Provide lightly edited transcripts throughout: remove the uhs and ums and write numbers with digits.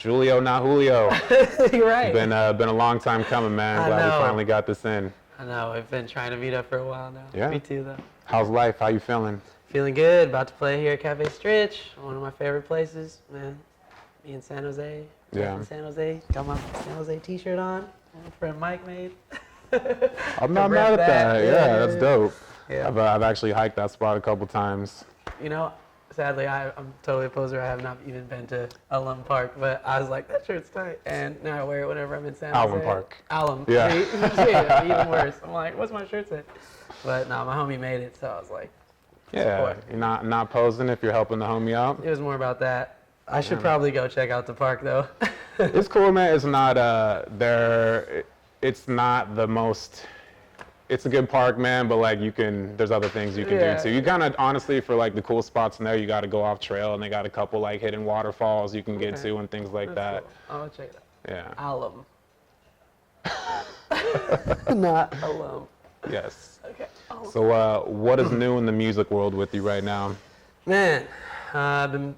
Julio, not Julio. You're right. Been a long time coming, man. Glad we finally got this in. I know. We've been trying to meet up for a while now. Yeah. Me too, though. How's life? How you feeling? Feeling good. About to play here at Cafe Stritch, one of my favorite places, man. Me in San Jose. Yeah. In San Jose. Got my San Jose T-shirt on. My friend Mike made. I'm not mad at that. Yeah, that's dope. Yeah. I've actually hiked that spot a couple times. You know, sadly, I'm totally a poser. I have not even been to Alum Park, but I was like, that shirt's tight. And now I wear it whenever I'm in San Jose. Alum Park. Alum. Yeah. Yeah, even worse. I'm like, what's my shirt say? But no, my homie made it, so I was like, yeah, support. You're not posing if you're helping the homie out. It was more about that. I should probably go check out the park, though. It's cool, man. It's not it's not the most. It's a good park, man, but like there's other things you can do too. You kind of, honestly, for like the cool spots in there, you got to go off trail, and they got a couple like hidden waterfalls you can get to and things like that. Cool. I'll check it out. Yeah. Alum. Not alum. Yes. Okay. Alum. So, what is new in the music world with you right now? Man, I've been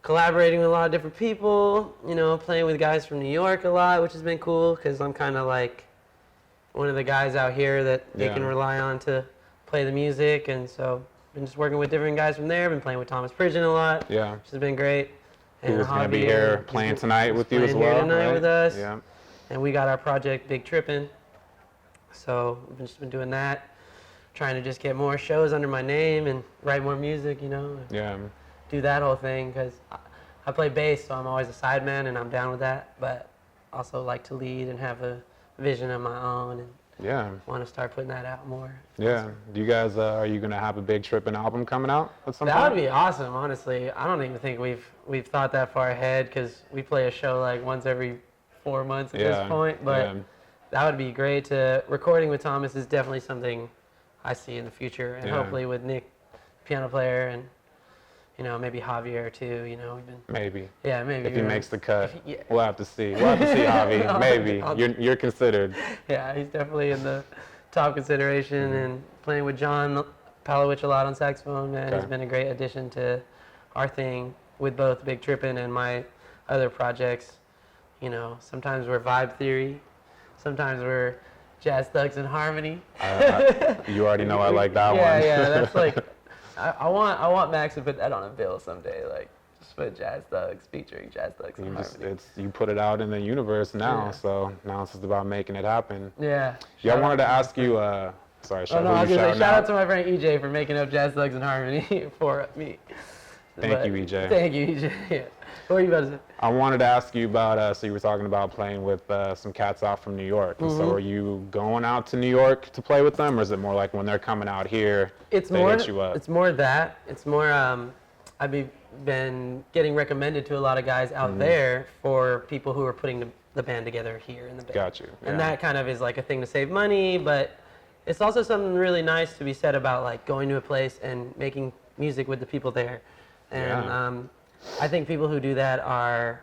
collaborating with a lot of different people, you know, playing with guys from New York a lot, which has been cool because I'm kind of like one of the guys out here that they can rely on to play the music. And so been just working with different guys from there. Been playing with Thomas Pridgeon a lot, which has been great. And who's going to be here playing tonight with you as well, here tonight with us. Yeah. And we got our project Big Trippin'. So we've just been doing that, trying to just get more shows under my name and write more music, you know. Yeah. Do that whole thing because I play bass, so I'm always a sideman, and I'm down with that. But also like to lead and have a vision of my own, and want to start putting that out more. Yeah. Do you guys are you gonna have a Big Trippin' album coming out at some point? That would be awesome, honestly. I don't even think we've thought that far ahead because we play a show like once every 4 months at this point. But that would be great. Recording with Thomas is definitely something I see in the future, and hopefully with Nick, piano player, and you know, maybe Xavier too, you know. Maybe. Yeah, maybe. If he makes the cut. We'll have to see. We'll have to see, Javi. Maybe. You're considered. Yeah, he's definitely in the top consideration. And playing with John Palowich a lot on saxophone, man, has been a great addition to our thing with both Big Trippin' and my other projects. You know, sometimes we're Vibe Theory. Sometimes we're Jazz Thugs in Harmony. You already know I like that one. Yeah, that's like... I want Max to put that on a bill someday, like just put Jazz Thugs featuring Jazz Thugs. You put it out in the universe now, so now it's just about making it happen. Yeah. Yeah, I wanted to ask you. Sorry, I was gonna say shout out to my friend EJ for making up Jazz Thugs in Harmony for me. Thank you, EJ. Thank you, EJ. Yeah. What were you about to say? I wanted to ask you about, so you were talking about playing with some cats out from New York. And so are you going out to New York to play with them, or is it more like when they're coming out here, they hit you up? It's more that. It's more, I've been getting recommended to a lot of guys out there for people who are putting the band together here in the Bay. Got you. And that kind of is like a thing to save money, but it's also something really nice to be said about like going to a place and making music with the people there. And I think people who do that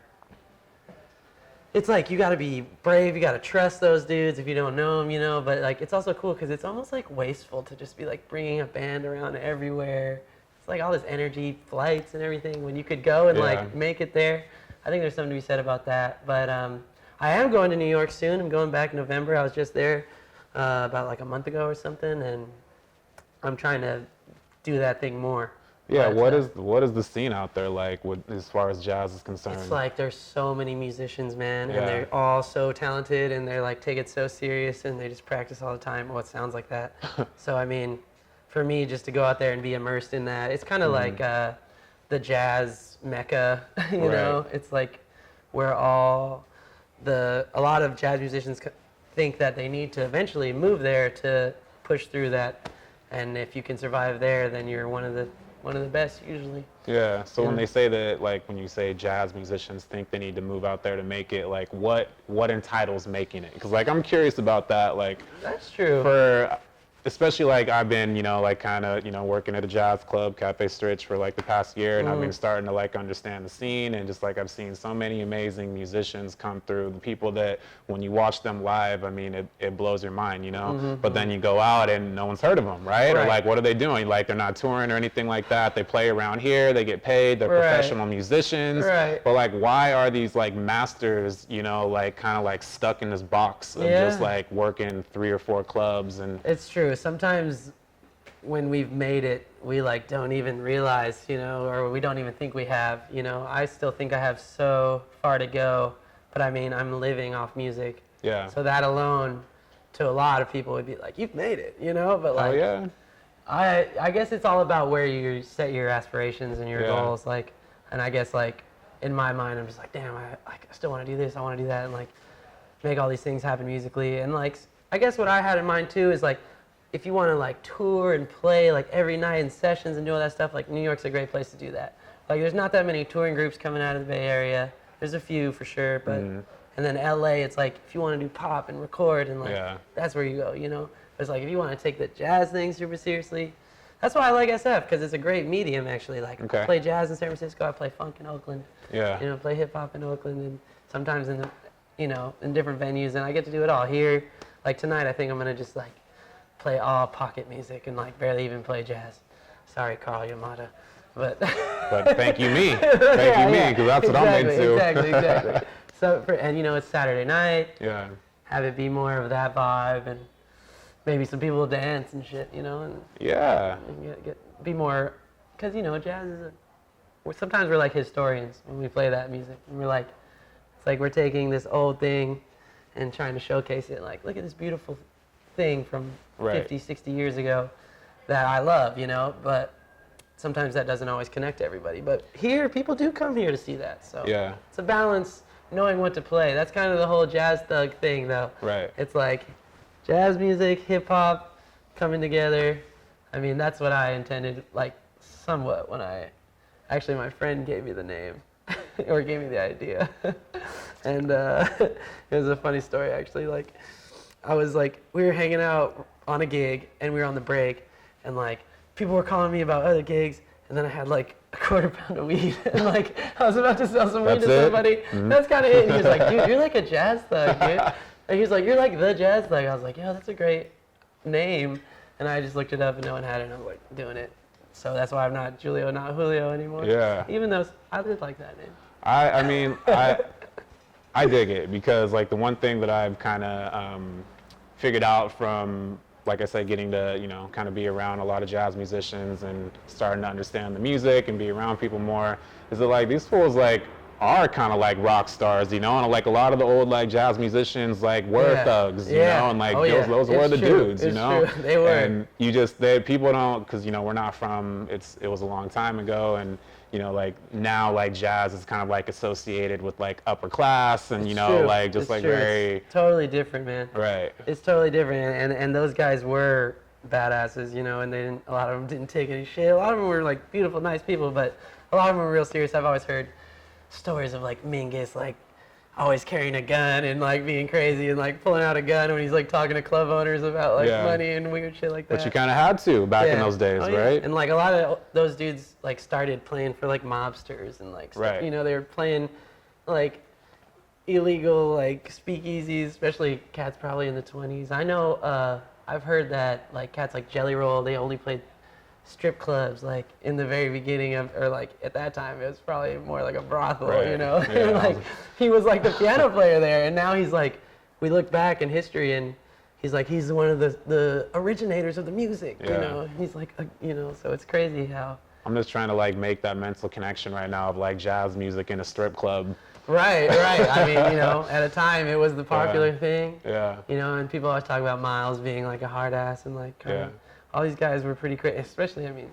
it's like you got to be brave, you got to trust those dudes if you don't know them, you know, but like it's also cool because it's almost like wasteful to just be like bringing a band around everywhere. It's like all this energy, flights and everything when you could go and like make it there. I think there's something to be said about that. But I am going to New York soon. I'm going back in November. I was just there about like a month ago or something, and I'm trying to do that thing more. Yeah, what is the scene out there like as far as jazz is concerned? It's like there's so many musicians, man, and they're all so talented, and they're like take it so serious, and they just practice all the time. Well, it sounds like that. So I mean, for me, just to go out there and be immersed in that, it's kind of like the jazz mecca, you know? It's like where a lot of jazz musicians think that they need to eventually move there to push through that, and if you can survive there, then you're one of the best usually. Yeah, so when they say that, like when you say jazz musicians think they need to move out there to make it, like what entitles making it? Because like I'm curious about that. Like that's true. For especially like I've been, like kind of, working at a jazz club, Cafe Stritch, for like the past year, and I've been starting to like understand the scene, and just like I've seen so many amazing musicians come through, the people that when you watch them live, I mean, it blows your mind, but then you go out and no one's heard of them, right? Or like, what are they doing? Like, they're not touring or anything like that. They play around here, they get paid, they're professional musicians, but like, why are these like masters, like kind of like stuck in this box of just like working 3 or 4 clubs? And it's true. Sometimes when we've made it, we like don't even realize, or we don't even think we have, I still think I have so far to go, but I mean, I'm living off music. Yeah. So that alone, to a lot of people, would be like, you've made it, but like, oh, yeah. I guess it's all about where you set your aspirations and your goals, like, and I guess like, in my mind, I'm just like, damn, I still want to do this, I want to do that, and like, make all these things happen musically, and like, I guess what I had in mind too is like, if you want to like tour and play like every night in sessions and do all that stuff, like New York's a great place to do that. Like there's not that many touring groups coming out of the Bay Area. There's a few for sure, but and then LA, it's like if you want to do pop and record and like that's where you go, But it's like if you want to take the jazz thing super seriously, that's why I like SF, because it's a great medium actually. Like I play jazz in San Francisco, I play funk in Oakland. Yeah. Play hip hop in Oakland, and sometimes in the in different venues, and I get to do it all here. Like tonight, I think I'm gonna just like play all pocket music and like barely even play jazz. Sorry, Carl Yamada, but thank you me, because that's what I'm into. Exactly. So and it's Saturday night. Yeah. Have it be more of that vibe, and maybe some people will dance and shit, and and be more, because jazz is sometimes we're like historians when we play that music, and we're like, it's like we're taking this old thing and trying to showcase it, like, look at this beautiful thing from 50, 60 years ago that I love, but sometimes that doesn't always connect to everybody. But here, people do come here to see that, so it's a balance, knowing what to play. That's kind of the whole jazz thug thing, though. Right. It's like jazz music, hip-hop coming together. I mean, that's what I intended, like, somewhat when actually my friend gave me the name, or gave me the idea. And it was a funny story, actually. Like, I was like, we were hanging out on a gig, and we were on the break, and like, people were calling me about other gigs, and then I had like a quarter pound of weed, and like, I was about to sell some weed to somebody. That's kind of it. And he was like, dude, you're like a jazz thug, dude. And he was like, you're like the jazz thug. I was like, yeah, that's a great name. And I just looked it up, and no one had it, and I'm like, doing it. So that's why I'm not Giulio, not Julio anymore. Yeah. Even though I did like that name. I mean, I dig it, because like the one thing that I've kind of figured out from, like I said, getting to, kind of be around a lot of jazz musicians and starting to understand the music and be around people more, is that like these fools like are kind of like rock stars, and like a lot of the old like jazz musicians like were thugs, and like those were the dudes, True. They were. And people don't, because we're not from, it was a long time ago, and like now like jazz is kind of like associated with like upper class, and like just like very it's totally different, man. Right. It's totally different, and those guys were badasses, and a lot of them didn't take any shit. A lot of them were like beautiful, nice people, but a lot of them were real serious. I've always heard stories of like Mingus like always carrying a gun and like being crazy and like pulling out a gun when he's like talking to club owners about like money and weird shit like that. But you kind of had to back in those days, right? And like a lot of those dudes like started playing for like mobsters and like stuff. They were playing like illegal like speakeasies, especially cats probably in the 20s. I know I've heard that like cats like Jelly Roll, they only played strip clubs like in the very beginning of, or like at that time it was probably more like a brothel, like he was like the piano player there, and now he's like, we look back in history and he's like, he's one of the originators of the music, he's like so it's crazy how I'm just trying to like make that mental connection right now of like jazz music in a strip club. Right. I mean, at a time it was the popular thing. And people always talk about Miles being like a hard ass and like kind of, all these guys were pretty crazy, especially, I mean,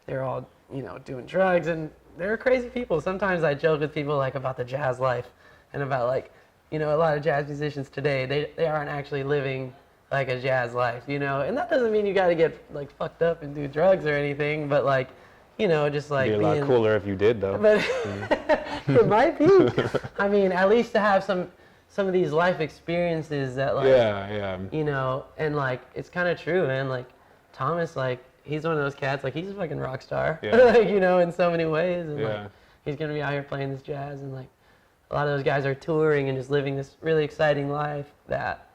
they're all, doing drugs, and they're crazy people. Sometimes I joke with people, like, about the jazz life and about, like, a lot of jazz musicians today, they aren't actually living, like, a jazz life, and that doesn't mean you got to get, like, fucked up and do drugs or anything, but, like, just, like, It'd be a lot cooler if you did, though. But it might be. I mean, at least to have some some of these life experiences that like you know, and like it's kind of true, man. Like Thomas, like he's one of those cats, like he's a fucking rock star, like, you know, in so many ways, and like he's gonna be out here playing this jazz, and like a lot of those guys are touring and just living this really exciting life that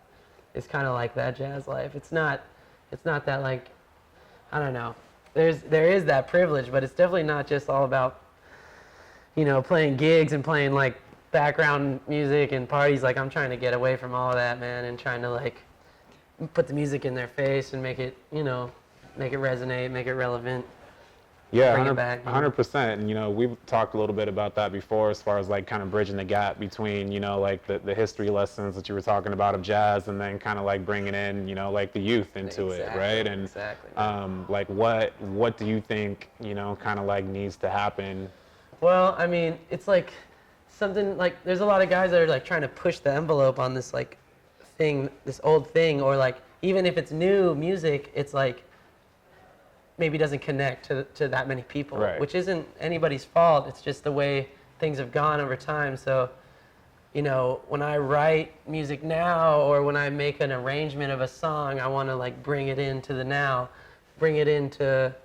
is kind of like that jazz life. It's not that like, I don't know. There is that privilege, but it's definitely not just all about, you know, playing gigs and playing like background music and parties. Like I'm trying to get away from all of that, man, and trying to like put the music in their face and make it, you know, make it resonate, make it relevant. Yeah, bring it back, 100%. And, you know, we've talked a little bit about that before as far as like kind of bridging the gap between, you know, like the history lessons that you were talking about of jazz, and then kind of like bringing in, you know, like the youth into it, right? And like what do you think, you know, kind of like needs to happen? Well, I mean, it's like something like there's a lot of guys that are like trying to push the envelope on this like thing, this old thing, or like even if it's new music, it's like maybe doesn't connect to that many people, which isn't anybody's fault. It's just the way things have gone over time. So, you know, when I write music now, or when I make an arrangement of a song, I want to like bring it into the now, bring it into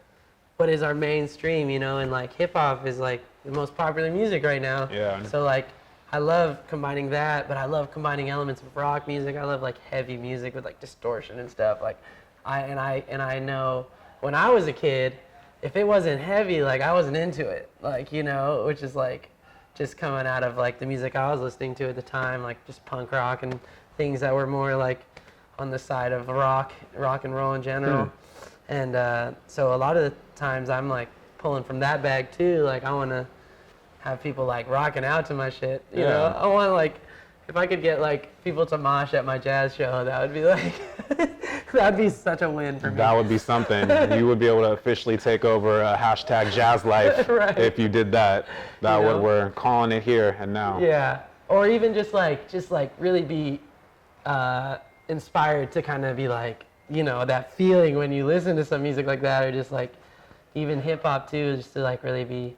what is our mainstream, you know, and like hip hop is like the most popular music right now. Yeah. So like I love combining that, but I love combining elements of rock music. I love like heavy music with like distortion and stuff. Like I know when I was a kid, if it wasn't heavy, like I wasn't into it. Like, you know, which is like just coming out of like the music I was listening to at the time, like just punk rock and things that were more like on the side of rock and roll in general. And so a lot of the times I'm like pulling from that bag too. Like I want to have people like rocking out to my shit, you know? I want like, if I could get like people to mosh at my jazz show, that would be like, that'd be such a win for me. That would be something. You would be able to officially take over hashtag jazz life if you did that. That would, we're calling it here and now. Yeah, or even just like really be inspired to kind of be like, you know, that feeling when you listen to some music like that, or just like even hip hop too, just to like really be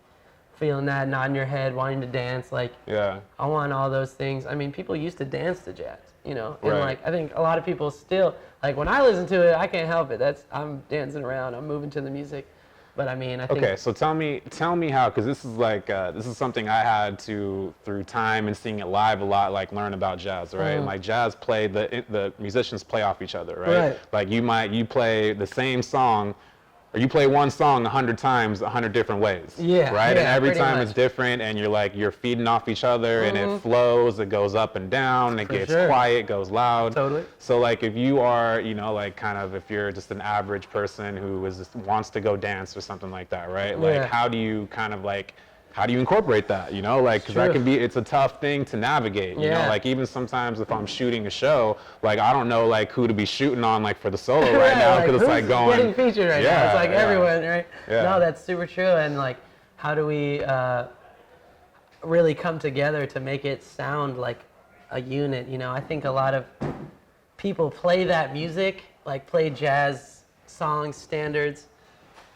feeling that, nodding your head, wanting to dance. Like, I want all those things. I mean, people used to dance to jazz, you know, and like I think a lot of people still, like when I listen to it, I can't help it. I'm dancing around, I'm moving to the music. But I mean, I think. Okay, so tell me how, because this is like this is something I had to, through time and seeing it live a lot, like learn about jazz, right? And like jazz play, the musicians play off each other, right? Like you play the same song, or you play one song 100 times, 100 different ways, right? And every time it's different, and you're feeding off each other, and it flows, it goes up and down, it gets quiet, it goes loud. So like if you are, you know, like kind of if you're just an average person who wants to go dance or something like that, right? Like how do you kind of like, how do you incorporate that, you know? Like, because that can be, it's a tough thing to navigate, you know? Like, even sometimes if I'm shooting a show, like, I don't know, like, who to be shooting on, like, for the solo right now, because it's like going. Getting featured right now. It's like everyone, right? No, that's super true. And, like, how do we really come together to make it sound like a unit, you know? I think a lot of people play that music, like, play jazz songs, standards,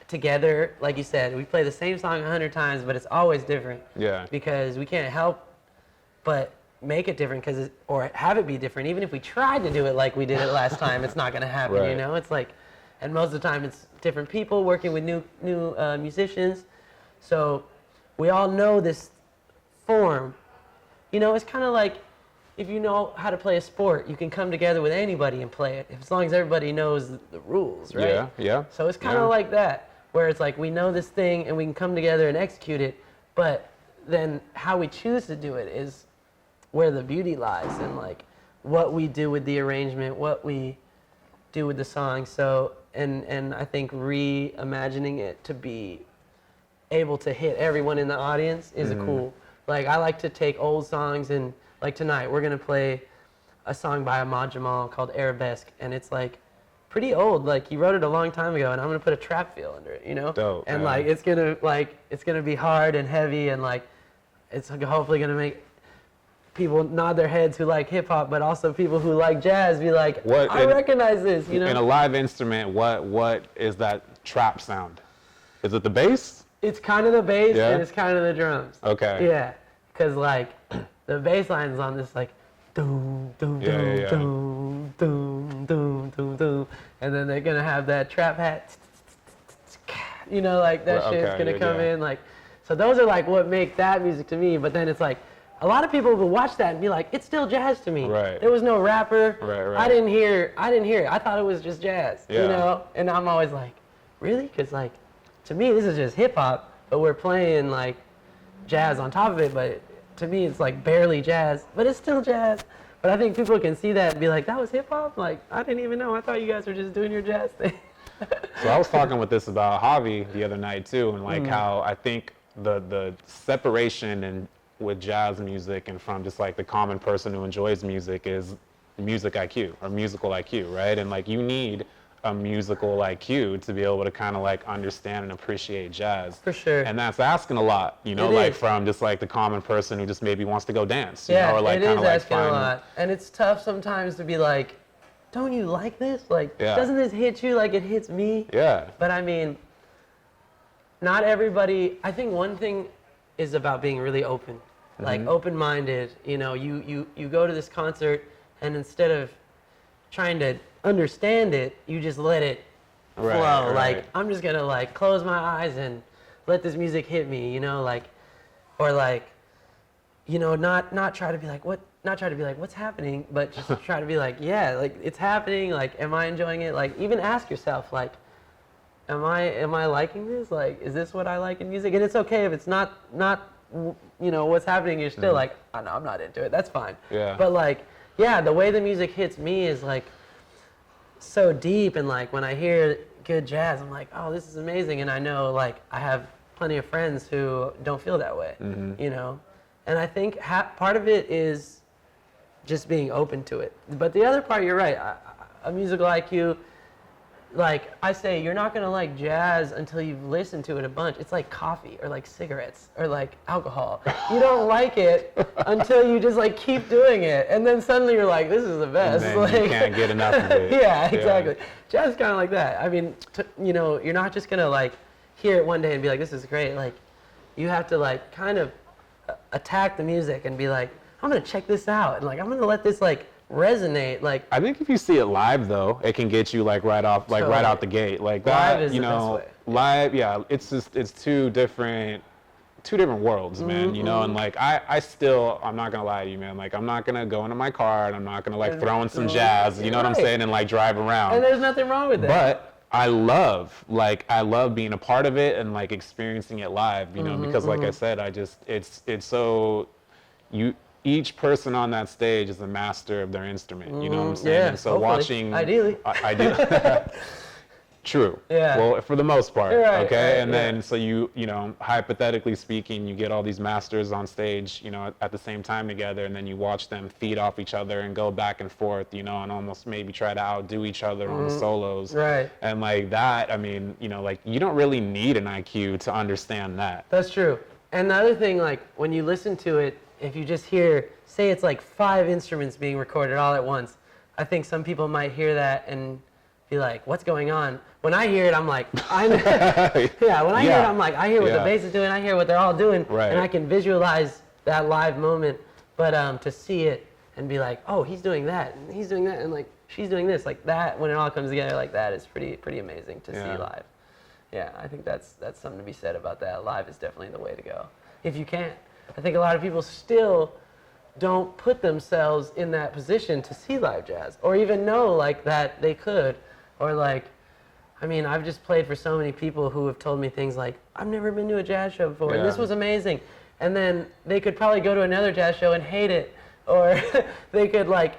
together. Like you said, we play the same song 100 times, but it's always different. Because we can't help but make it different, or have it be different. Even if we tried to do it like we did it last time, it's not going to happen. You know, it's like, and most of the time it's different people working with new musicians. So we all know this form. You know, it's kind of like if you know how to play a sport, you can come together with anybody and play it, as long as everybody knows the rules, right? So it's kind of like that, where it's like we know this thing and we can come together and execute it, but then how we choose to do it is where the beauty lies, and like what we do with the arrangement, what we do with the song. So and I think reimagining it to be able to hit everyone in the audience is a cool. Like I like to take old songs, and like tonight we're gonna play a song by Ahmad Jamal called Arabesque, and it's like pretty old. Like he wrote it a long time ago, and I'm gonna put a trap feel under it, you know? Dope, and like it's gonna be hard and heavy, and like it's hopefully gonna make people nod their heads who like hip hop, but also people who like jazz be like, I recognize this, you know? In a live instrument, what is that trap sound? Is it the bass? It's kind of the bass, and it's kind of the drums. Okay. Yeah, because like the bass line is on this like doom, doom, Yeah, doom, yeah, yeah. doom, doom, doom, doom, doom, and then they're gonna have that trap hat, you know, like that Right, shit's okay, gonna yeah, come yeah. in, like, so those are like what make that music to me. But then it's like, a lot of people will watch that and be like, it's still jazz to me. Right. There was no rapper. Right, right. I didn't hear it. I thought it was just jazz, you Yeah. know? And I'm always like, really? Because like, to me, this is just hip hop, but we're playing like jazz on top of it. But to me, it's like barely jazz, but it's still jazz. But I think people can see that and be like, that was hip hop? Like, I didn't even know. I thought you guys were just doing your jazz thing. So I was talking with this about Javi the other night too, and like how I think the separation and with jazz music and from just like the common person who enjoys music is music IQ or musical IQ, right? And like you need a musical IQ to be able to kind of like understand and appreciate jazz. For sure. And that's asking a lot, you know, It like is. from just like the common person who just maybe wants to go dance, you Yeah, know, or like it kind is of like asking a lot. And it's tough sometimes to be like, don't you like this? Like, Yeah. doesn't this hit you like it hits me? Yeah. But I mean, not everybody, I think one thing is about being really open, like open-minded. You know, you go to this concert and instead of trying to understand it, you just let it Right, flow. right. Like, I'm just gonna like close my eyes and let this music hit me, you know, like, or like, you know, not try to be like, what's happening, but just try to be like, yeah, like it's happening. Like, am I enjoying it? Like, even ask yourself, like, am I liking this? Like, is this what I like in music? And it's okay if it's not you know what's happening. You're still like, oh no, I'm not into it. That's fine. Yeah. But like, yeah, the way the music hits me is like so deep, and like when I hear good jazz, I'm like, oh, this is amazing. And I know like I have plenty of friends who don't feel that way, you know. And I think part of it is just being open to it. But the other part, you're right. A musical IQ, like I say, you're not gonna like jazz until you've listened to it a bunch. It's like coffee or like cigarettes or like alcohol. You don't like it until you just like keep doing it, and then suddenly you're like, this is the best. And then like, you can't get enough of it. yeah, exactly. Jazz is kind of like that. I mean, you know, you're not just gonna like hear it one day and be like, this is great. Like, you have to like kind of attack the music and be like, I'm gonna check this out, and like I'm gonna let this like resonate. Like, I think if you see it live though, it can get you like right out the gate. Like that, Live is you the know, best way. live, yeah, it's two different worlds, man, you know, and like I'm not gonna lie to you, man, like I'm not gonna go into my car and I'm not gonna like throw in some jazz, you know what I'm Right. saying, and like drive around. and there's nothing wrong with that. But I love being a part of it and like experiencing it live, you know, because like I said, it's so each person on that stage is a master of their instrument, you know what I'm saying? Yeah, And so hopefully. watching Ideally. I do. True. Yeah. Well, for the most part. Right, Okay. right, And yeah. then so you know, hypothetically speaking, you get all these masters on stage, you know, at the same time together, and then you watch them feed off each other and go back and forth, you know, and almost maybe try to outdo each other on the solos. Right. And like that, I mean, you know, like you don't really need an IQ to understand that. That's true. And the other thing, like when you listen to it, if you just hear, say it's like 5 instruments being recorded all at once, I think some people might hear that and be like, what's going on? When I hear it, I'm like, when I hear it, I'm like, I hear what the bass is doing, I hear what they're all doing, Right. and I can visualize that live moment. But to see it and be like, oh, he's doing that, and he's doing that, and like she's doing this, like that, when it all comes together like that, is pretty amazing to see live. Yeah, I think that's something to be said about that. Live is definitely the way to go, if you can. I think a lot of people still don't put themselves in that position to see live jazz, or even know like that they could, or like, I mean, I've just played for so many people who have told me things like, I've never been to a jazz show before, and this Yeah. was amazing. And then they could probably go to another jazz show and hate it, or they could like,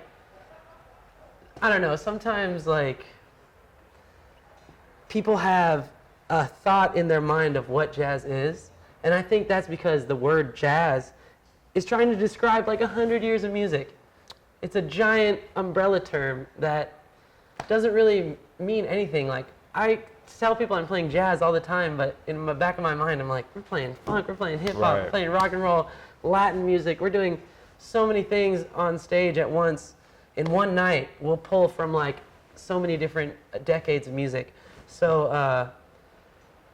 I don't know, sometimes like people have a thought in their mind of what jazz is, and I think that's because the word jazz is trying to describe like 100 years of music. It's a giant umbrella term that doesn't really mean anything. Like, I tell people I'm playing jazz all the time, but in the back of my mind, I'm like, we're playing funk, we're playing hip hop, Right. we're playing rock and roll, Latin music. We're doing so many things on stage at once. In one night, we'll pull from like so many different decades of music. So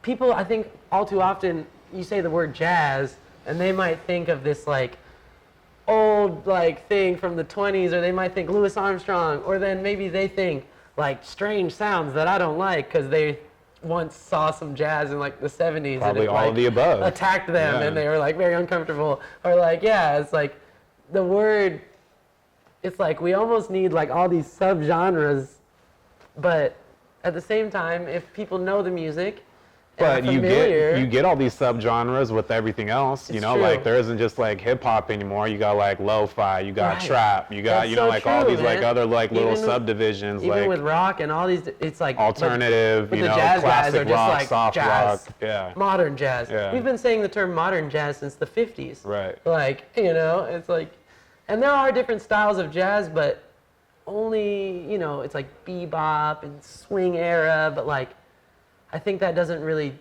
people, I think, all too often, you say the word jazz, and they might think of this like old like thing from the 20s, or they might think Louis Armstrong, or then maybe they think like strange sounds that I don't like because they once saw some jazz in like the 70s Probably and it all like of the above. attacked them Yeah. and they were like very uncomfortable, or like it's like the word, it's like we almost need like all these subgenres, but at the same time, if people know the music But and are familiar, you get all these subgenres with everything else, you It's know, true. like there isn't just like hip hop anymore. You got like lo-fi, you got Right. trap, you got, That's you know, so like all true, these like man. other like little Even with- subdivisions, even like with rock and all these, it's like alternative, but you the know, jazz guys classic are just rock, like soft jazz, rock. Yeah. modern jazz. Yeah. We've been saying the term modern jazz since the 50s. Right. Like, it's like, and there are different styles of jazz, but only, it's like bebop and swing era, but like, I think that doesn't really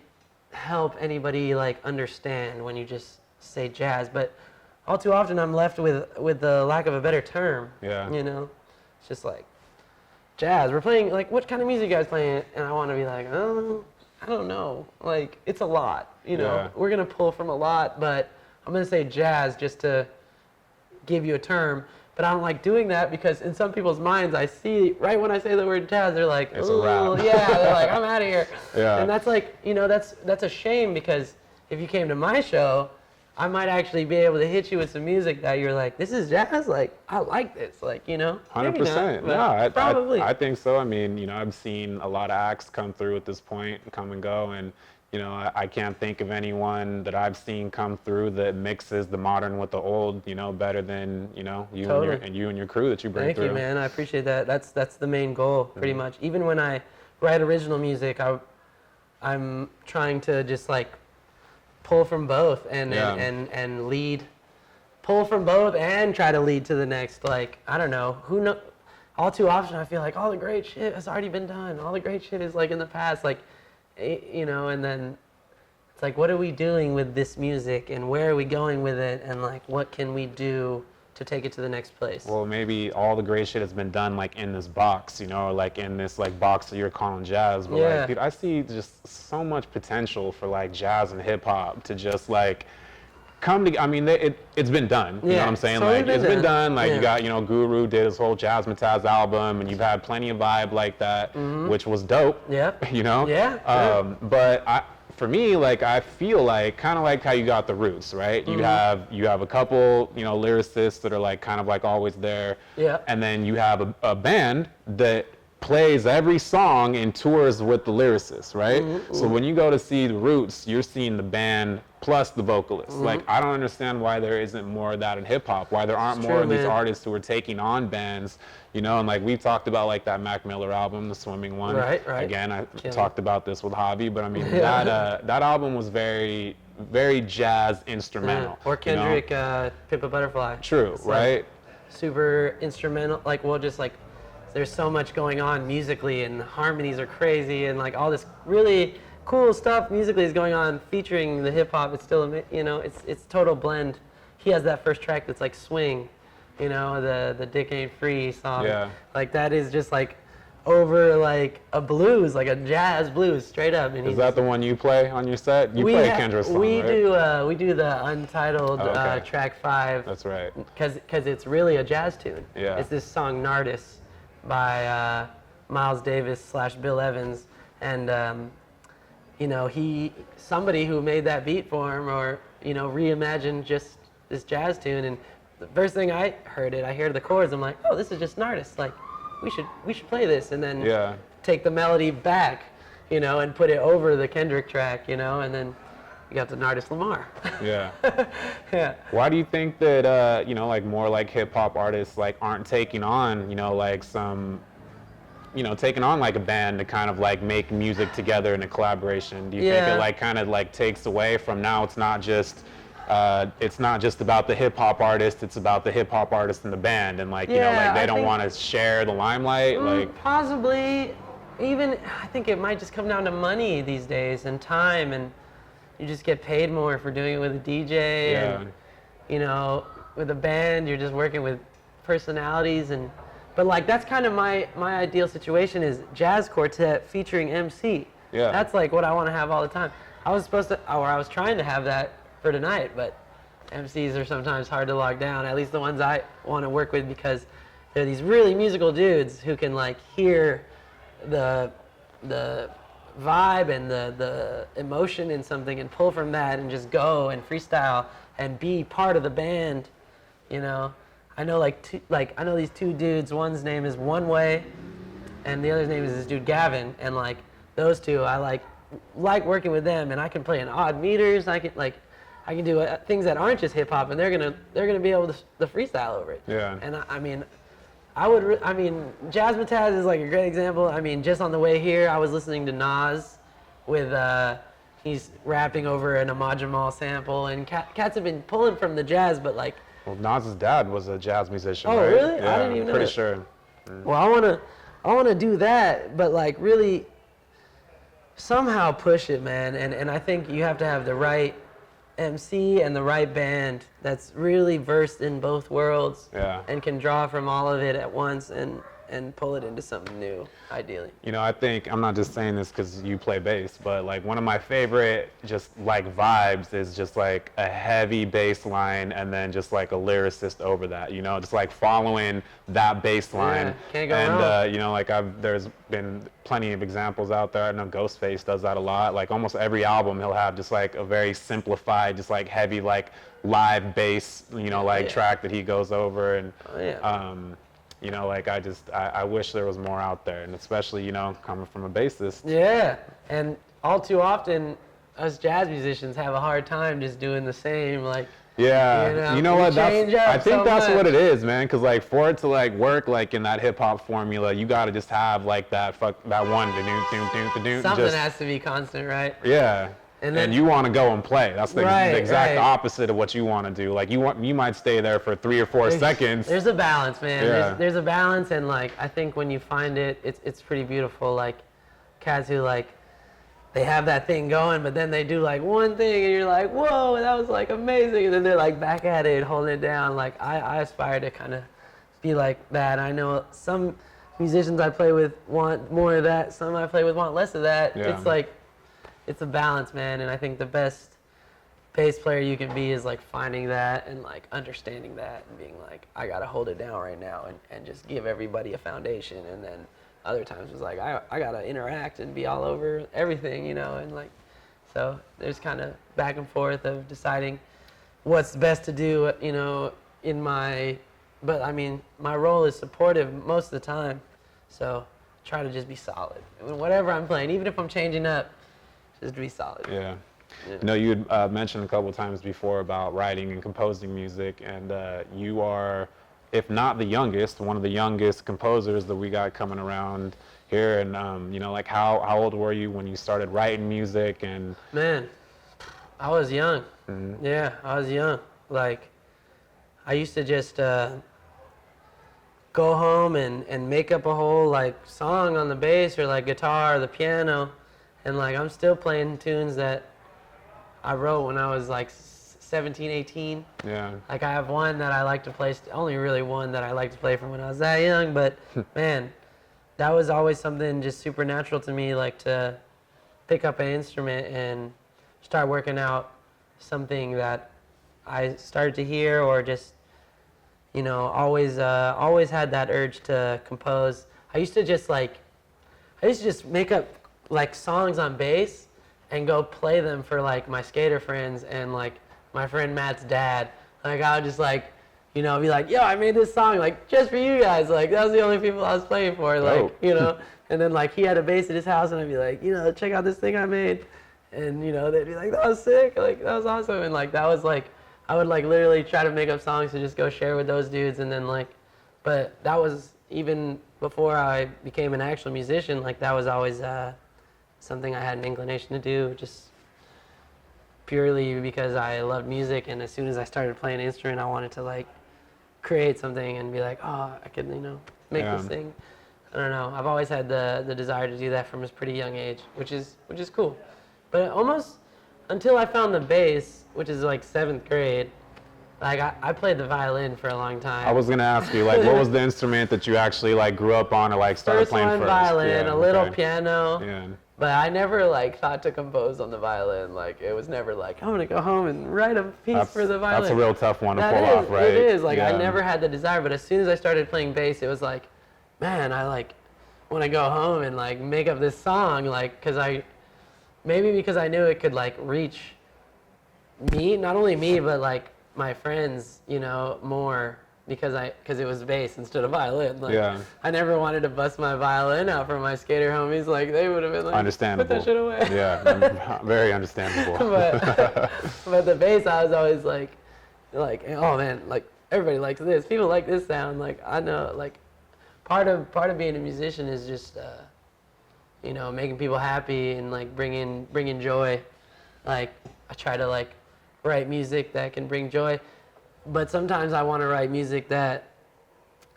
help anybody like understand when you just say jazz. But all too often I'm left with the lack of a better term. Yeah. It's just like jazz. We're playing like, what kind of music you guys playing? And I want to be like, oh, I don't know. Like, it's a lot. Yeah. We're gonna pull from a lot, but I'm gonna say jazz just to give you a term. But I don't like doing that because in some people's minds, I see right when I say the word jazz, they're like, It's a "Ooh, rap." yeah," they're like, "I'm out of here." Yeah. And that's like, that's a shame because if you came to my show, I might actually be able to hit you with some music that you're like, "This is jazz. Like, I like this." Like, 100%. Maybe No, not, but probably. I think so. I mean, I've seen a lot of acts come through at this point, come and go, and I can't think of anyone that I've seen come through that mixes the modern with the old, better than you Totally. and you and your crew that you bring Thank through. you, man. I appreciate that. That's the main goal, pretty much. Even when I write original music, I'm trying to just like pull from both and lead, pull from both and try to lead to the next. Like, I don't know, all too often I feel like all the great shit has already been done. All the great shit is like in the past, like, and then it's like, what are we doing with this music and where are we going with it, and like, what can we do to take it to the next place? Well, maybe all the great shit has been done like in this box, or like in this like box that you're calling jazz. But Yeah. like, dude, I see just so much potential for like jazz and hip hop to just like come together. I mean, it's been done. You know what I'm saying? totally Like, it's been done. Like, Yeah. you got, Guru did his whole Jazzmatazz album, and you've had plenty of vibe like that, which was dope. Yep. Yeah. But for me, like, I feel like kind of like how you got the roots, right? You have a couple, lyricists that are like kind of like always there. Yeah. And then you have a band that plays every song and tours with the lyricist, right? So when you go to see the Roots, you're seeing the band plus the vocalist. Like, I don't understand why there isn't more of that in hip hop, why there aren't more of these artists who are taking on bands, and like we talked about like that Mac Miller album, the Swimming one. Right. Again, I Killing. talked about this with Javi, but I mean that album was very, very jazz instrumental. Or Kendrick, Pimp a Butterfly. True, It's like right? super instrumental. Like, just like, there's so much going on musically, and harmonies are crazy, and like all this really cool stuff musically is going on featuring the hip hop. It's still, it's total blend. He has that first track that's like swing, the Dick Ain't Free song. Yeah. Like, that is just like over like a blues, like a jazz blues, straight up. And Is that the one you play on your set? You play Kendra's song, we right? we do the Untitled Okay. track 5. That's right. Because it's really a jazz tune. Yeah. It's this song Nardis by Miles Davis / Bill Evans, and somebody who made that beat for him, or reimagined just this jazz tune. And the first thing I heard the chords. I'm like, oh, this is just Nardis. Like, we should play this, and then take the melody back, and put it over the Kendrick track, and then you got the Nardis Lamar. Yeah. Yeah. Why do you think that like more like hip hop artists like aren't taking on like some taking on like a band to kind of like make music together in a collaboration? Do you think it like kind of like takes away from now? It's not just about the hip hop artist. It's about the hip hop artist and the band, and like like they don't want to share the limelight. Like, possibly, even I think it might just come down to money these days and time, and you just get paid more for doing it with a DJ, and with a band you're just working with personalities, but like that's kind of my ideal situation is jazz quartet featuring MC. Yeah. That's like what I want to have all the time. I was trying to have that for tonight, but MCs are sometimes hard to lock down, at least the ones I want to work with, because they're these really musical dudes who can like hear the vibe and the emotion in something and pull from that and just go and freestyle and be part of the band, you know. I know I know these two dudes. One's name is One Way, and the other's name is this dude Gavin. And like those two, I like working with them. And I can play in odd meters. I can do things that aren't just hip hop, and they're gonna be able to freestyle over it. Yeah. And I mean, Jazzmatazz is like a great example. I mean, just on the way here, I was listening to Nas with he's rapping over an Ahmad Jamal sample, and cats have been pulling from the jazz, but like. Well, Nas's dad was a jazz musician, oh, right? really? Yeah, I didn't even know pretty that. sure. Well, I wanna do that, but like really somehow push it, man. And I think you have to have the right MC and the right band that's really versed in both worlds, Yeah. and can draw from all of it at once and pull it into something new, ideally. You know, I think, I'm not just saying this because you play bass, but like one of my favorite just like vibes is just like a heavy bass line and then just like a lyricist over that, you know, just like following that bass line. Yeah, can't go and, wrong. you know, like there's been plenty of examples out there. I know Ghostface does that a lot. Like almost every album he'll have just like a very simplified, just like heavy, like live bass, you know, like track that he goes over. And, you know, like I wish there was more out there, and especially, you know, coming from a bassist. Yeah, and all too often, us jazz musicians have a hard time just doing the same, like. Yeah, you know we what? change up I think so that's much. what it is, man. Because like for it to like work like in that hip hop formula, you gotta just have like that one Something has to be constant, right? Yeah. And And then- you want to go and play. That's the Right, exact right. opposite of what you want to do. Like you might stay there for 3 or 4 seconds. There's a balance, man. Yeah. There's a balance, and like I think when you find it, it's pretty beautiful. Like cats who like they have that thing going, but then they do like one thing, and you're like, whoa, that was like amazing, and then they're like back at it, holding it down. Like I aspire to kind of be like that. I know some musicians I play with want more of that. Some I play with want less of that. Yeah. It's like it's a balance, man, and I think the best bass player you can be is like finding that and like understanding that and being like, I gotta hold it down right now and just give everybody a foundation. And then other times it's like I gotta interact and be all over everything, you know, and like so there's kind of back and forth of deciding what's best to do, you know, but I mean my role is supportive most of the time, so try to just be solid. Whatever I'm playing, even if I'm changing up, just be solid. Yeah. Yeah. You know, you had mentioned a couple times before about writing and composing music, and you are, if not the youngest, one of the youngest composers that we got coming around here. And you know, like how old were you when you started writing music? And Man, I was young. Yeah, I was young. Like, I used to just go home and make up a whole like song on the bass or like guitar or the piano, and like I'm still playing tunes that I wrote when I was like 17, 18. yeah, Like I have one that I like to play, only really one that I like to play from when I was that young, but man, that was always something just supernatural to me, like to pick up an instrument and start working out something that I started to hear, or just, you know, always had that urge to compose. I used to just make up like songs on bass and go play them for like my skater friends and like my friend Matt's dad. Like I would just like, you know, be like, yo, I made this song like just for you guys. Like that was the only people I was playing for. Like, Dope. you know, and then like he had a bass at his house and I'd be like, you know, check out this thing I made. And, you know, they'd be like, that was sick. Like that was awesome. And like that was like, I would like literally try to make up songs to just go share with those dudes. And then like, but that was even before I became an actual musician. Like that was always something I had an inclination to do, just purely because I loved music. And as soon as I started playing an instrument, I wanted to like create something and be like, oh, I could, you know, make this thing. I don't know. I've always had the desire to do that from a pretty young age, which is cool. But almost until I found the bass, which is like 7th grade, like I played the violin for a long time. I was gonna ask you, like, what was the instrument that you actually like grew up on or like started First playing one, first? violin, Yeah, a little okay. piano, Yeah. But I never like thought to compose on the violin. Like it was never like I'm gonna go home and write a piece for the violin. That's a real tough one to That pull is, off, right? It is. Like Yeah. I never had the desire, but as soon as I started playing bass, it was like, man, I like want to go home and like make up this song, like because I knew it could like reach me, not only me, but like my friends, you know, more because it was bass instead of violin. Like, Yeah. I never wanted to bust my violin out for my skater homies. Like they would have been like, Understandable. put that shit away. Yeah, very understandable. but the bass, I was always like, oh man, like everybody likes this. People like this sound. Like I know, like part of being a musician is just, you know, making people happy and like bringing joy. Like I try to like write music that can bring joy. But sometimes I want to write music that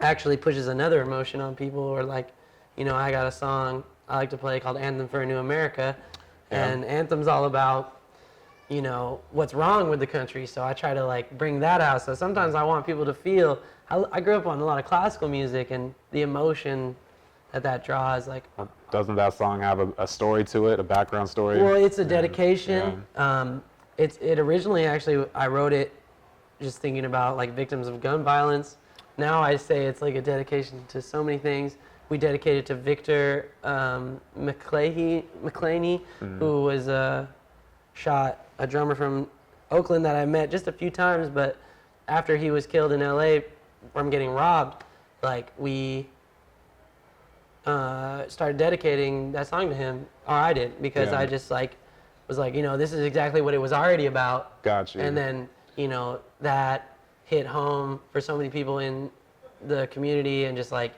actually pushes another emotion on people, or like, you know, I got a song I like to play called Anthem for a New America, and Anthem's all about, you know, what's wrong with the country, so I try to like bring that out. So sometimes I want people to feel, I grew up on a lot of classical music, and the emotion that draws, like. Doesn't that song have a story to it, a background story? Well, it's a dedication. It originally, actually, I wrote it just thinking about like victims of gun violence. Now I say it's like a dedication to so many things. We dedicated to Victor McClaney, who was shot, a drummer from Oakland that I met just a few times, but after he was killed in LA from getting robbed, like we started dedicating that song to him, or I did, because I just like was like, you know, this is exactly what it was already about. Gotcha. And then, you know, that hit home for so many people in the community, and just like,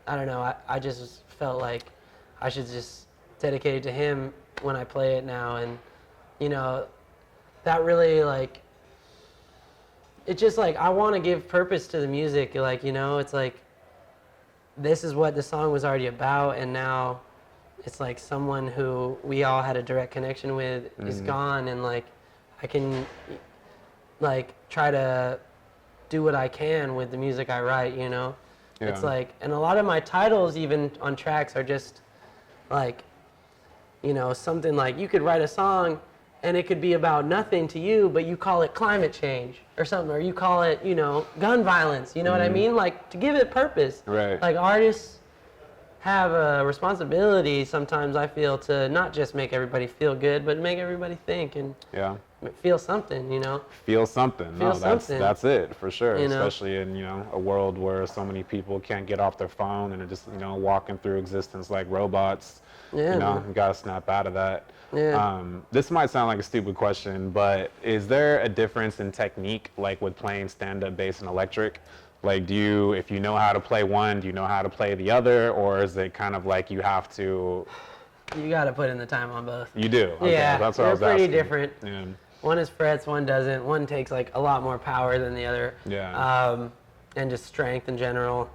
I don't know, I just felt like I should just dedicate it to him when I play it now. And, you know, that really like, it's just like, I want to give purpose to the music. Like, you know, it's like, this is what the song was already about, and now it's like someone who we all had a direct connection with is gone, and like I can like try to do what I can with the music I write, you know? Yeah. It's like, and a lot of my titles even on tracks are just like, you know, something like you could write a song and it could be about nothing to you, but you call it climate change or something, or you call it, you know, gun violence, you know what I mean? Like to give it purpose. Right. Like artists have a responsibility sometimes, I feel, to not just make everybody feel good, but make everybody think and feel something, you know? Feel something. Feel something. That's it, for sure. You know? Especially in, you know, a world where so many people can't get off their phone and are just, you know, walking through existence like robots. Yeah, you know, man. you gotta snap out of that. Yeah. This might sound like a stupid question, but is there a difference in technique, like with playing stand-up bass and electric? Like, if you know how to play one, do you know how to play the other, or is it kind of like you have to? You got to put in the time on both. You do. Okay, yeah, that's what they're I was pretty asking. different. Yeah. One is frets, one doesn't. One takes like a lot more power than the other. Yeah. And just strength in general.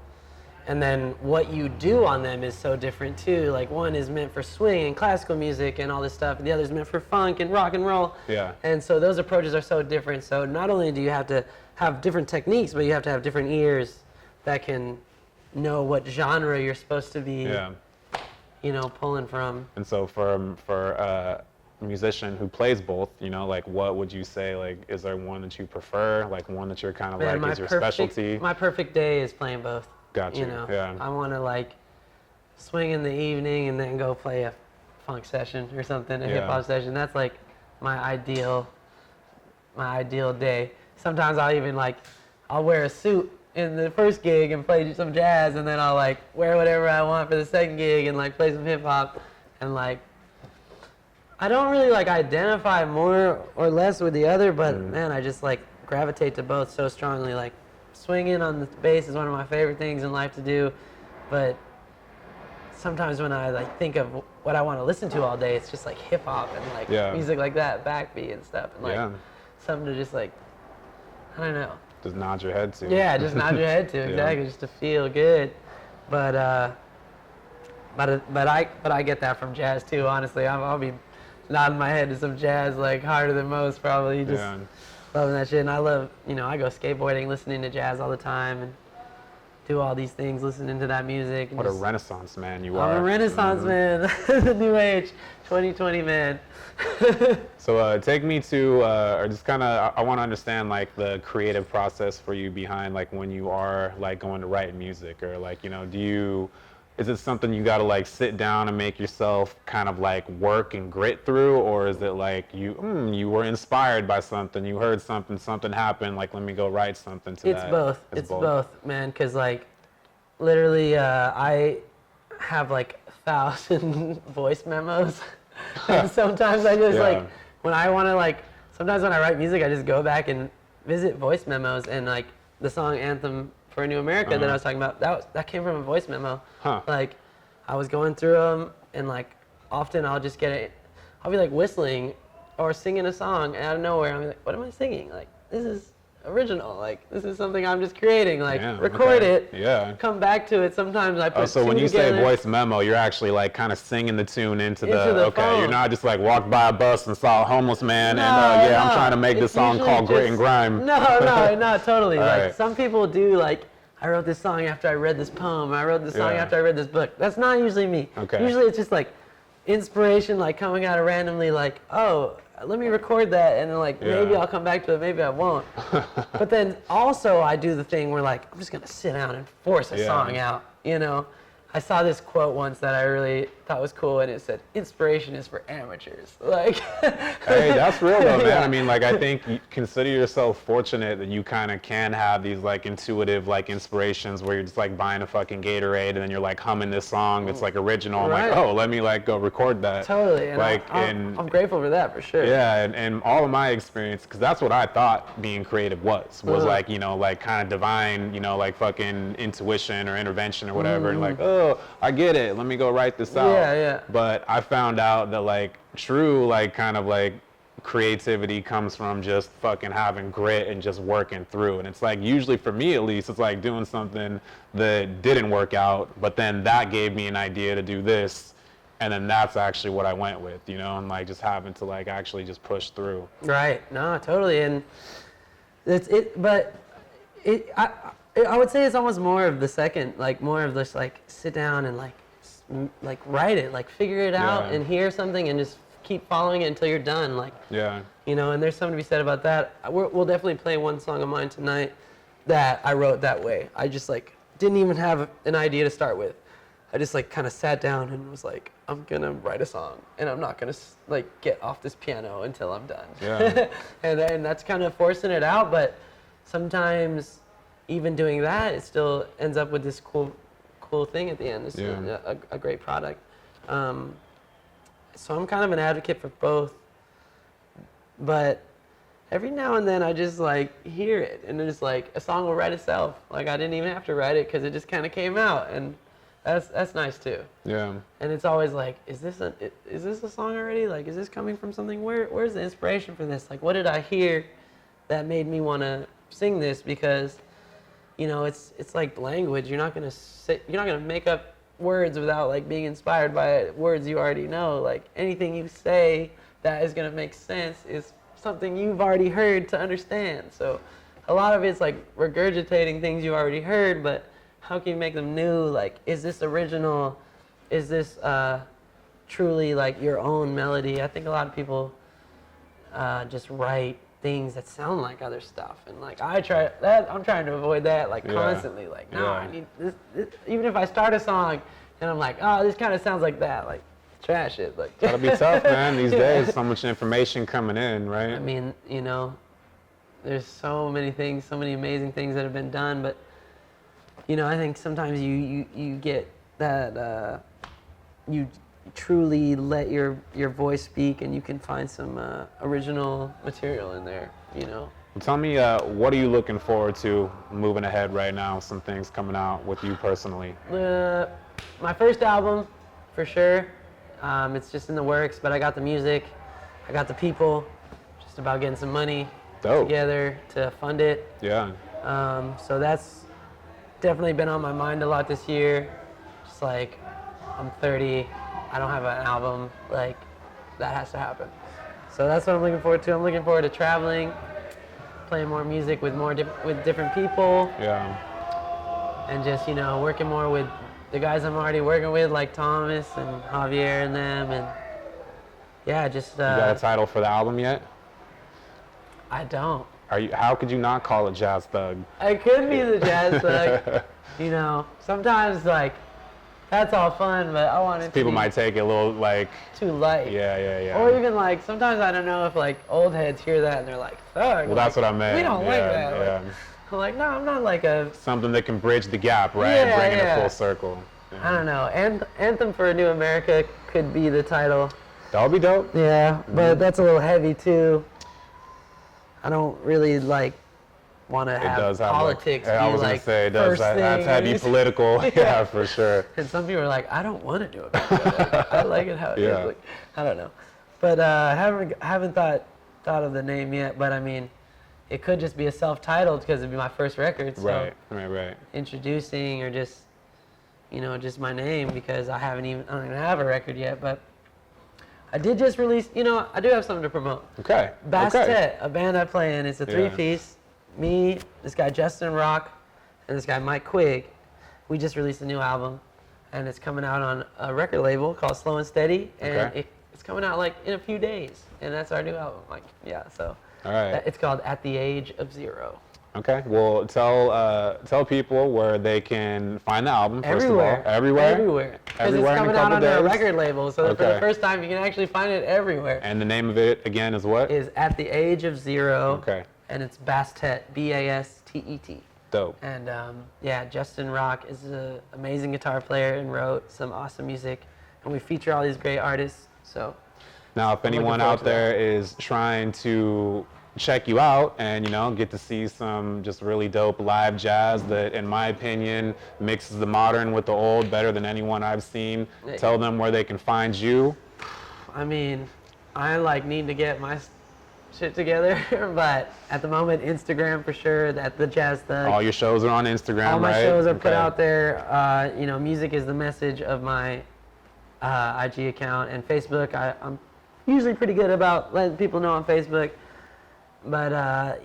And then what you do on them is so different too. Like one is meant for swing and classical music and all this stuff, and the other is meant for funk and rock and roll. Yeah. And so those approaches are so different. So not only do you have to have different techniques, but you have to have different ears that can know what genre you're supposed to be, you know, pulling from. And so for a musician who plays both, you know, like what would you say, like, is there one that you prefer, like one that you're kind of like is your specialty? My perfect day is playing both. Gotcha. You know, yeah. I want to like swing in the evening and then go play a funk session or something, a hip hop session. That's like my ideal day. Sometimes I'll wear a suit in the first gig and play some jazz, and then I'll like wear whatever I want for the second gig and like play some hip hop, and like I don't really like identify more or less with the other, but man, I just like gravitate to both so strongly. Like swinging on the bass is one of my favorite things in life to do, but sometimes when I like think of what I want to listen to all day, it's just like hip hop and like music like that, backbeat and stuff, and like something to just like, I don't know. Just nod your head to. Yeah, just nod your head to, exactly, just to feel good. But I get that from jazz too. Honestly, I'll be nodding my head to some jazz like harder than most probably. Just loving that shit. And I love, you know, I go skateboarding, listening to jazz all the time, and do all these things, listening to that music. What a renaissance man you are. I'm a renaissance man, the new age, 2020 man. So take me to, or just kind of, I want to understand like the creative process for you behind like when you are like going to write music, or like, you know, is it something you got to like sit down and make yourself kind of like work and grit through, or is it like you were inspired by something, you heard something happened, like let me go write something to It's that? both. It's both, man, because like literally I have like 1,000 voice memos. And sometimes I just like, when I want to like, sometimes when I write music, I just go back and visit voice memos, and like the song Anthem for a New America that I was talking about, that came from a voice memo. Like I was going through them, and like often I'll just I'll be like whistling or singing a song, and out of nowhere I'm like, what am I singing? Like, this is original, like this is something I'm just creating, like record it, come back to it. Sometimes I put so when you say voice memo, you're actually like kind of singing the tune into the phone. You're not just like walked by a bus and saw a homeless man I'm trying to make this song called Grit and Grime. No, totally. Like right. some people do, like I wrote this song after I read this poem, I wrote this song after I read this book. That's not usually me. Usually it's just like inspiration, like coming out of randomly, like, oh, let me record that, and then like maybe I'll come back to it, maybe I won't. But then also I do the thing where like I'm just gonna sit down and force a song out, you know. I saw this quote once that I really thought was cool, and it said, "Inspiration is for amateurs." Like, hey, that's real though, man. I mean, like, I think you consider yourself fortunate that you kind of can have these like intuitive like inspirations where you're just like buying a fucking Gatorade and then you're like humming this song that's like original. I'm like, oh, let me like go record that. Totally. And like, I'm grateful for that for sure. Yeah, and all of my experience, because that's what I thought being creative was like, you know, like kind of divine, you know, like fucking intuition or intervention or whatever, and like, oh, I get it, let me go write this out. But I found out that like true like kind of like creativity comes from just fucking having grit and just working through. And it's like usually for me at least, it's like doing something that didn't work out, but then that gave me an idea to do this, and then that's actually what I went with, you know, and like just having to like actually just push through. Right. No, totally. And it's but I would say it's almost more of the second, like more of this, like sit down and like write it, like figure it out and hear something and just keep following it until you're done. Like, you know, and there's something to be said about that. We'll definitely play one song of mine tonight that I wrote that way. I just like didn't even have an idea to start with. I just like kind of sat down and was like, I'm gonna write a song and I'm not gonna like get off this piano until I'm done. And then that's kind of forcing it out, but sometimes even doing that, it still ends up with this cool thing at the end. It's a great product. So I'm kind of an advocate for both, but every now and then I just like hear it, and it's like a song will write itself. Like I didn't even have to write it because it just kind of came out, and that's nice too. Yeah. And it's always like, is this a song already? Like, is this coming from something? Where's the inspiration for this? Like, what did I hear that made me want to sing this? Because you know, it's like language. You're not gonna make up words without like being inspired by words you already know. Like anything you say that is gonna make sense is something you've already heard to understand. So a lot of it's like regurgitating things you already heard, but how can you make them new? Like, is this original? Is this truly like your own melody? I think a lot of people just write things that sound like other stuff, and like I'm trying to avoid that like constantly. Like, no, I need this. Even if I start a song and I'm like, oh, this kind of sounds like that, like trash it. Like, gotta be tough, man. These days, so much information coming in, right? I mean, you know, there's so many things, so many amazing things that have been done, but you know, I think sometimes you get that you truly let your voice speak, and you can find some original material in there, you know. Well, tell me, what are you looking forward to moving ahead right now? Some things coming out with you personally. My first album, for sure. It's just in the works, but I got the music, I got the people, just about getting some money together to fund it. Yeah. So that's definitely been on my mind a lot this year. Just like, I'm 30. I don't have an album, like, that has to happen. So that's what I'm looking forward to. I'm looking forward to traveling, playing more music with different people. Yeah. and just, you know, working more with the guys I'm already working with, like Thomas and Xavier and them, and yeah, just. You got a title for the album yet? I don't. How could you not call it Jazz Thug? I could be the Jazz Thug. You know, sometimes like that's all fun, but I want it to People be might take it a little like too light. Yeah. Or even like sometimes I don't know if like old heads hear that and they're like, "Thug." Well, that's what I meant. We don't like that. Yeah. Like, I'm like, no, I'm not like a. Something that can bridge the gap, right? Yeah, Bring it yeah. full circle. Yeah. I don't know. Anthem for a New America could be the title. That would be dope. Yeah, but that's a little heavy too. I don't really like want to have politics be I was like gonna say, it does first that's thing. heavy political. Yeah, for sure. And some people are like, I don't want to do it. Like, I like it how it is. Yeah. Like, I don't know, but I haven't thought of the name yet. But I mean, it could just be a self-titled because it'd be my first record. So Right. introducing or just, you know, just my name because I don't even have a record yet. But I did just release. You know, I do have something to promote. Okay. Bastet, a band I play in. It's a three-piece. Me, this guy Justin Rock, and this guy Mike Quigg. We just released a new album, and it's coming out on a record label called Slow and Steady, and it's coming out like in a few days, and that's our new album. Like, yeah, so All right. it's called At the Age of Zero. Okay. Well, tell people where they can find the album. First Everywhere. of all, everywhere. Everywhere. Because Everywhere it's in a coming out couple under a days? record label, so for the first time you can actually find it everywhere. And the name of it again is what? Is At the Age of Zero. Okay. And it's Bastet, Bastet. Dope. And yeah, Justin Rock is an amazing guitar player and wrote some awesome music. And we feature all these great artists. So Now, if anyone out there is trying to check you out and, you know, get to see some just really dope live jazz that, in my opinion, mixes the modern with the old better than anyone I've seen, tell them where they can find you. I mean, I like need to get my shit together, but at the moment, Instagram for sure. At the Jazz Thug. All your shows are on Instagram, All my right? shows are put out there. You know, music is the message of my IG account and Facebook. I'm usually pretty good about letting people know on Facebook. But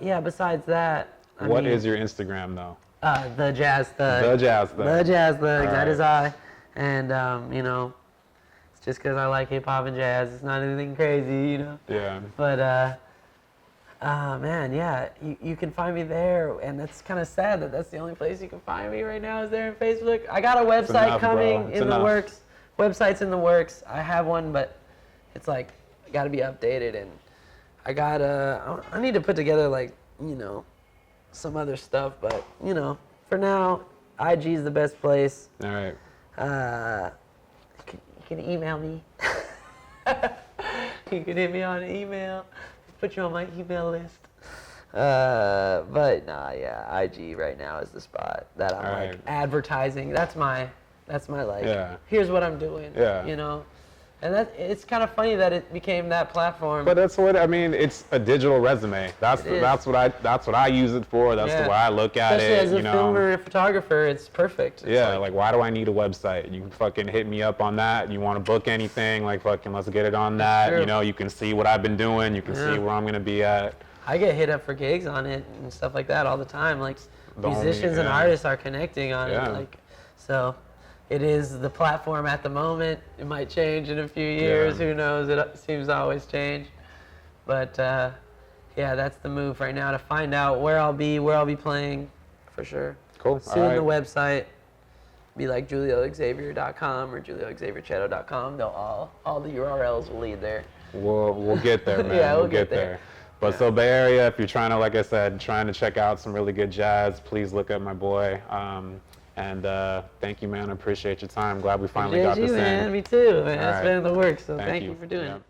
yeah, besides that, What is your Instagram though? The Jazz Thug. The Jazz Thug. The Jazz Thug. All That right. is I. And you know, it's just because I like hip hop and jazz. It's not anything crazy, you know. Yeah. But man, yeah, you can find me there, and that's kind of sad that that's the only place you can find me right now is there on Facebook. I got a website enough, coming bro. It's in enough. the works. Website's in the works. I have one, but it's like got to be updated, and I need to put together like, you know, some other stuff, but you know, for now, IG is the best place. All right. You can email me. You can hit me on an email. Put you on my email list. But nah, yeah, IG right now is the spot that I'm All like right. advertising. That's my like. Yeah. Here's what I'm doing. Yeah. You know, and it's kind of funny that it became that platform. But that's what I mean. It's a digital resume. That's what I use it for. That's the way I look at especially it. as a filmer and photographer, it's perfect. It's Yeah, like why do I need a website? You can fucking hit me up on that. You want to book anything? Like fucking let's get it on that. true. You know, you can see what I've been doing. You can see where I'm gonna be at. I get hit up for gigs on it and stuff like that all the time. Like The only- musicians and yeah. artists are connecting on Yeah. it. Like, so it is the platform at the moment. It might change in a few years. Yeah. Who knows? It seems to always change. But yeah, that's the move right now to find out where I'll be playing, for sure. Cool. Soon All right. the website be like julioxavier.com or julioxaviercetto.com. They'll all the URLs will lead there. We'll get there, man. Yeah, we'll get there. But so Bay Area, if you're trying to, like I said, trying to check out some really good jazz, please look up my boy. And thank you, man. I appreciate your time. Glad we finally got Appreciate this you, man. in. Me too, man. All It's right. been in the works, so thank you you for doing Yeah. it.